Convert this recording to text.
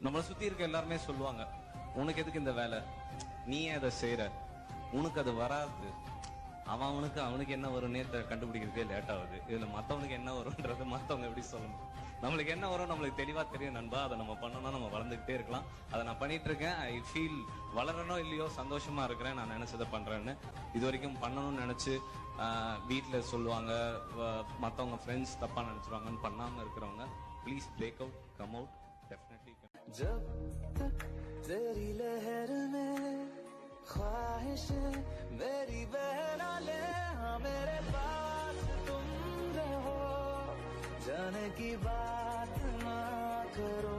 நம்மளை சுத்தி இருக்க எல்லாருமே சொல்லுவாங்க, உனக்கு எதுக்கு இந்த வேலை, நீ ஏன் அதை செய்யற, உனக்கு அது வராது, அவனுக்கு என்ன வரும்னே கண்டுபிடிக்கிறதுக்கே லேட் ஆகுது. இதுல மத்தவனுக்கு என்ன வரும்ன்றது மத்தவங்க எப்படி சொல்லணும். நம்மளுக்கு என்ன வரும் நம்மளுக்கு தெளிவா தெரியும் நண்பா. அதை நம்ம பண்ணோம்னா நம்ம வளர்ந்துகிட்டே இருக்கலாம். அதை நான் பண்ணிட்டு இருக்கேன். ஐ ஃபீல் வளரணும் இல்லையோ சந்தோஷமா இருக்கிறேன். நான் நினைச்சதை பண்றேன்னு இது வரைக்கும் பண்ணணும்னு நினைச்சு வீட்டுல சொல்லுவாங்க, மத்தவங்க ஃப்ரெண்ட்ஸ் தப்பா நினைச்சிருவாங்கன்னு பண்ணாம இருக்கிறவங்க please break out, come out. Definitely जब तक तेरी लहर में ख्वाहिशें मेरी बहना ले, हाँ मेरे पास तुम रहो, जाने की बात ना करो।